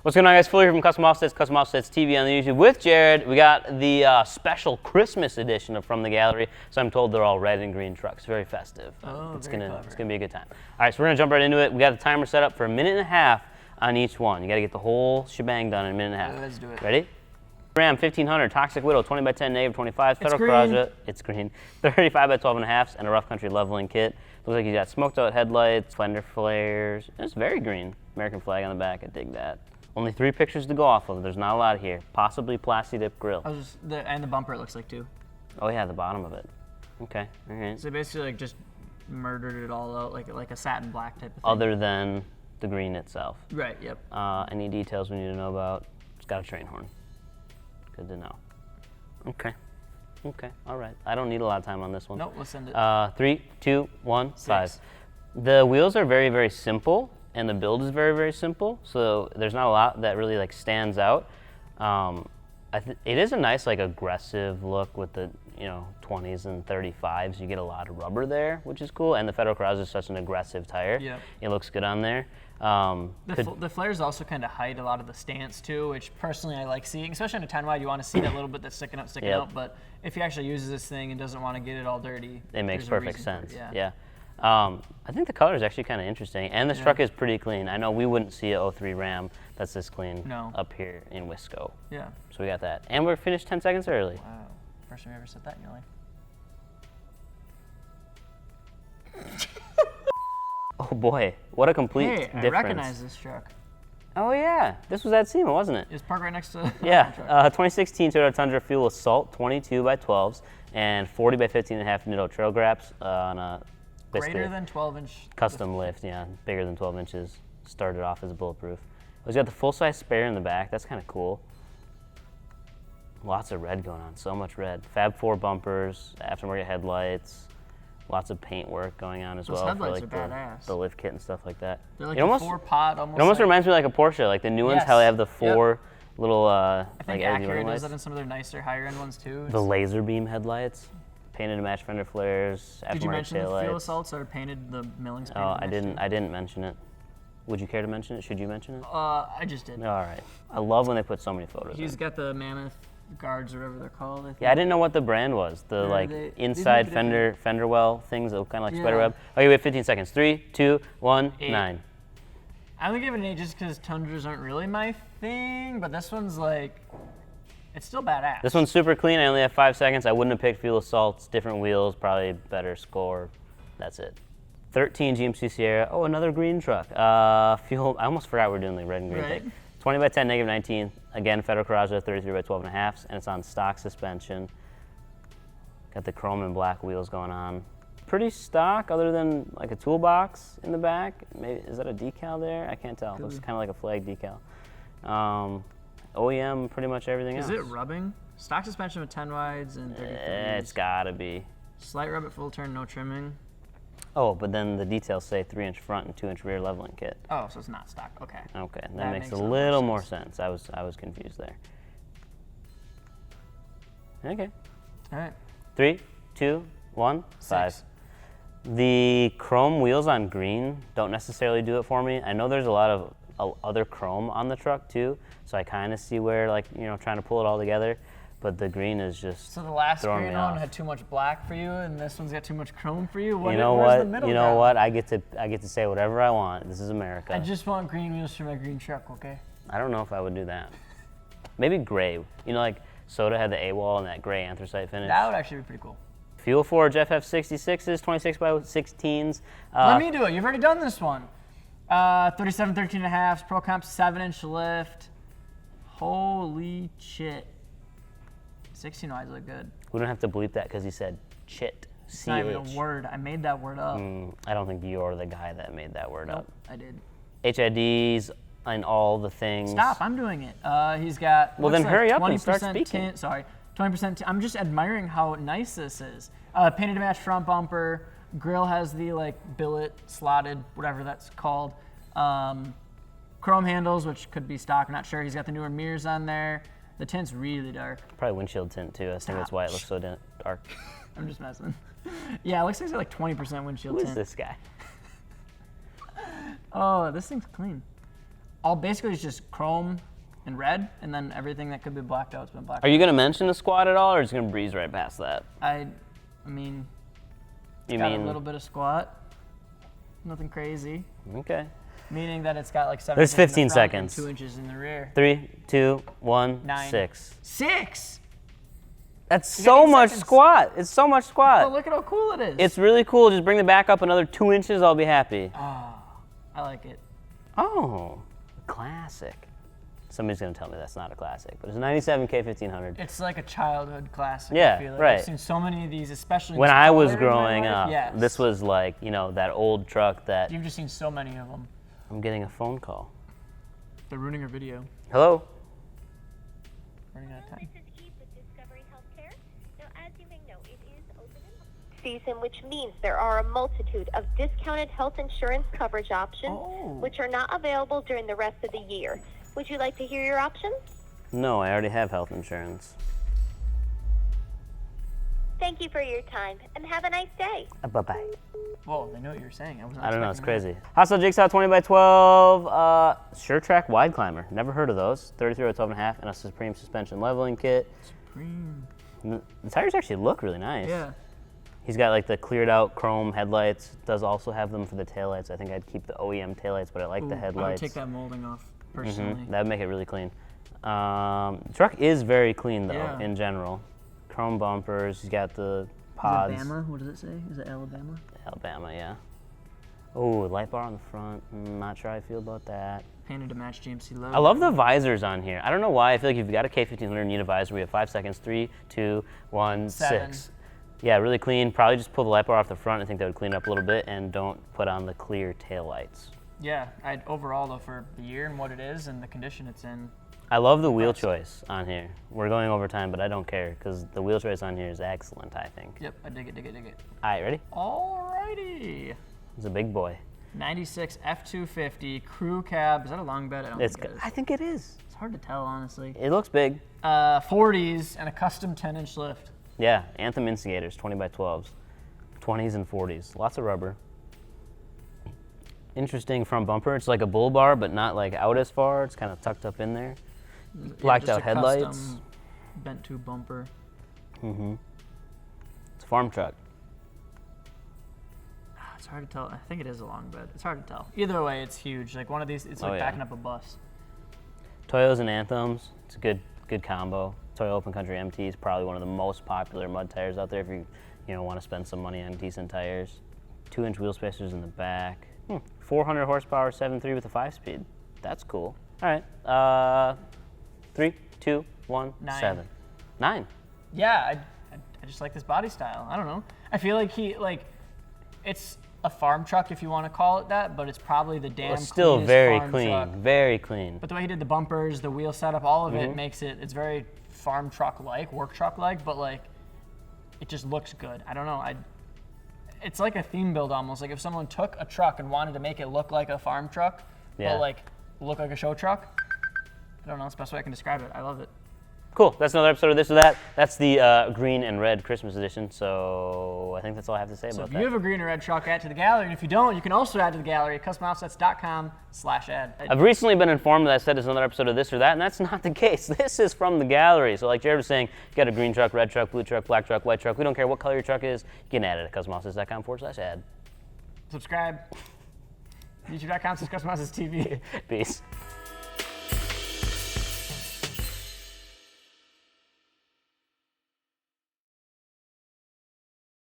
What's going on, guys? Phil here from Custom Offsets TV on the YouTube with Jared. We got the special Christmas edition of From the Gallery. So I'm told they're all red and green trucks. Very festive. Oh, it's very gonna clever. be a good time. All right, so we're gonna jump right into it. We got the timer set up for 1.5 minutes on each one. You got to get the whole shebang done in 1.5 minutes. Let's do it. Ready? Ram 1500, Toxic Widow 20 by 10, negative 25, Federal green. Karaja, it's green, 35 by 12.5, and a Rough Country leveling kit. Looks like you got smoked out headlights, fender flares. It's very green. American flag on the back, I dig that. Only 3 pictures to go off of. There's not a lot here. Possibly Plasti Dip grill. And the bumper it looks like too. Oh yeah, the bottom of it. Okay, all right. So basically like just murdered it all out like a satin black type of thing. Other than the green itself. Right, yep. Any details we need to know about? It's got a train horn. Good to know. Okay, all right. I don't need a lot of time on this one. Nope, let's send it. 3, 2, 1, 6. 5. The wheels are very, very simple, and the build is very, very simple. So there's not a lot that really like stands out. It is a nice like aggressive look with the 20s and 35s. You get a lot of rubber there, which is cool. And the Federal Karaja is such an aggressive tire. Yep. It looks good on there. The flares also kind of hide a lot of the stance too, which personally I like seeing, especially on a 10 wide. You want to see that little bit that's sticking out. But if he actually uses this thing and doesn't want to get it all dirty, it makes perfect sense. Yeah. I think the color is actually kind of interesting, and this truck is pretty clean. I know we wouldn't see a 03 Ram that's this clean up here in Wisco. Yeah. So we got that, and we're finished 10 seconds early. Wow, first time you ever said that in your life. Oh boy, what a complete difference. I recognize this truck. Oh yeah, this was at SEMA, wasn't it? It's parked right next to yeah, 2016 Toyota Tundra Fuel Assault 22 by 12s and 40 by 15.5 Nitto trail graps on a greater than 12-inch custom lift. Yeah, bigger than 12 inches. Started off as bulletproof. It's got the full-size spare in the back. That's kind of cool. Lots of red going on. So much red. Fab 4 bumpers, aftermarket headlights. Lots of paint work going on as well. Those headlights for like are badass. The lift kit and stuff like that. They're like a 4-pot almost. It almost reminds me like a Porsche, like the new ones, how they have the 4 little I think like Acura lights. does that in some of their nicer higher-end ones too. The laser beam headlights, painted to match fender flares, aftermarket taillights. Did you mention the fuel assaults are painted, the millings painted? Oh, I didn't mention it. Would you care to mention it? Should you mention it? I just did. All right. I love when they put so many photos He's in. got the Mammoth guards or whatever they're called. I think. Yeah, I didn't know what the brand was. The inside fender well things that look kind of like spider web. Okay, we have 15 seconds. 3, 2, 1, 8. 9. I only give it an 8 just because Tundras aren't really my thing, but this one's like, it's still badass. This one's super clean. I only have 5 seconds. I wouldn't have picked fuel assaults, different wheels, probably better score. That's it. 13 GMC Sierra. Oh, another green truck. Fuel. I almost forgot we're doing the red and green thing. 20 by 10, negative 19. Again, Federal Karaja, 33 by 12.5, and it's on stock suspension. Got the chrome and black wheels going on. Pretty stock, other than like a toolbox in the back. Maybe is that a decal there? I can't tell. It looks kind of like a flag decal. OEM, pretty much everything else. Is it rubbing? Stock suspension with 10 wides and 33s. It's gotta be. Slight rub at full turn, no trimming. Oh, but then the details say 3-inch front and 2-inch rear leveling kit. Oh, so it's not stock. Okay. Okay, that makes a little more sense. I was confused there. Okay. All right. 3, 2, 1, 5. 6. The chrome wheels on green don't necessarily do it for me. I know there's a lot of other chrome on the truck too, so I kind of see where trying to pull it all together. But the green is just so the last green one had too much black for you, and this one's got too much chrome for you. You know what? You know what? I get to say whatever I want. This is America. I just want green wheels for my green truck, okay? I don't know if I would do that. Maybe gray. Like Soda had the A-wall and that gray anthracite finish. That would actually be pretty cool. Fuel Forge FF66s, 26 by 16s. Let me do it. You've already done this one. 37 13.5s, Pro Comp 7-inch lift. Holy shit. 16 wides look good. We don't have to bleep that because he said chit. It's not even a word. I made that word up. I don't think you're the guy that made that word up. I did. HIDs and all the things. Stop, I'm doing it. He's got. Well, then hurry up and start speaking. 20%. I'm just admiring how nice this is. Painted to match front bumper. Grill has the billet slotted, whatever that's called. Chrome handles, which could be stock. I'm not sure. He's got the newer mirrors on there. The tint's really dark. Probably windshield tint too. I think that's why it looks so dark. I'm just messing. Yeah, it looks like it's like 20% windshield tint. Who is this guy? Oh, this thing's clean. all basically is just chrome and red, and then everything that could be blacked out's been blacked Are you gonna mention the squat at all, or just gonna breeze right past that? I mean, it's got a little bit of squat. Nothing crazy. Okay. Meaning that it's got like 7 There's inches in the 15 front and seconds. 2 inches in the rear. 3, 2, 1, 9. 6. 6! That's You so got 8 much seconds. squat. It's so much squat. Oh, look at how cool it is. It's really cool. Just bring the back up another 2 inches. I'll be happy. I like it. Oh, classic. Somebody's gonna tell me that's not a classic, but it's a 97K 1500. It's like a childhood classic. Yeah, I feel like. right. I've seen so many of these, especially in When I was color in my growing life. up, Yes. this was like, you know, that old truck that. You've just seen so many of them. I'm getting a phone call. They're ruining our video. Hello? Running out of time. This is Eve with Discovery Healthcare. Now, as you may know, it is open season, which means there are a multitude of discounted health insurance coverage options, which are not available during the rest of the year. Would you like to hear your options? No, I already have health insurance. Thank you for your time, and have a nice day. Bye-bye. Whoa, they know what you're saying. I don't know, it's expecting crazy. Hostile Jigsaw 20x12, Sure Track Wide Climber. Never heard of those. 33 by 12.5, and a Supreme suspension leveling kit. that. Supreme. The tires actually look really nice. Yeah. He's got like the cleared out chrome headlights. Does also have them for the taillights. I think I'd keep the OEM taillights, but I like the Ooh, headlights. I would take that molding off, personally. That would make it really clean. The truck is very clean though, Yeah. in general. Chrome bumpers. He's got the pods. Alabama? What does it say? Is it Alabama? Alabama, yeah. Oh, light bar on the front. Not sure how I feel about that. Painted to match GMC logo. I love the visors on here. I don't know why. I feel like if you've got a K1500 and you need a visor, we have 5 seconds. 3, 2, 1, 7. 6. Yeah, really clean. Probably just pull the light bar off the front. I think that would clean it up a little bit, and don't put on the clear taillights. Yeah, overall though, for the year and what it is and the condition it's in. I love the wheel choice on here. We're going over time, but I don't care because the wheel choice on here is excellent, I think. Yep, I dig it, dig it, dig it. All right, ready? Alrighty. It's a big boy. 96 F250 crew cab. Is that a long bed? I don't It's think it good. is. I think it is. It's hard to tell, honestly. It looks big. 40s and a custom 10-inch lift. Yeah, Anthem instigators, 20 by 12s. 20s and 40s. Lots of rubber. Interesting front bumper. It's like a bull bar, but not like out as far. It's kind of tucked up in there. Blacked just out a headlights. custom bent tube bumper. It's a farm truck. It's hard to tell. I think it is a long bed. It's hard to tell. Either way, it's huge. Like one of these, it's like Oh, yeah. backing up a bus. Toyos and Anthems. It's a good combo. Toyo Open Country MT is probably one of the most popular mud tires out there if you want to spend some money on decent tires. 2-inch wheel spacers in the back. 400 horsepower, 7.3 with a 5-speed. That's cool. All right. 3, 2, 1, 9. 7. 9. Yeah, I just like this body style. I don't know. I feel like it's a farm truck if you want to call it that, but it's probably the damn It's still cleanest very farm clean. truck. Very clean. But the way he did the bumpers, the wheel setup, all of it makes it's very farm truck-like, work truck-like, but like it just looks good. I don't know. It's like a theme build almost. Like if someone took a truck and wanted to make it look like a farm truck, Yeah. but like look like a show truck. I don't know. That's the best way I can describe it. I love it. Cool. That's another episode of This or That. That's the green and red Christmas edition. So I think that's all I have to say So about if that. you have a green or red truck, add to the gallery. And if you don't, you can also add to the gallery at customoffsets.com/add. I've recently been informed that I said there's another episode of This or That, and that's not the case. This is from the gallery. So like Jared was saying, you got a green truck, red truck, blue truck, black truck, white truck. We don't care what color your truck is. You can add it at customoffsets.com/add. Subscribe. YouTube.com/customoffsets TV. Peace.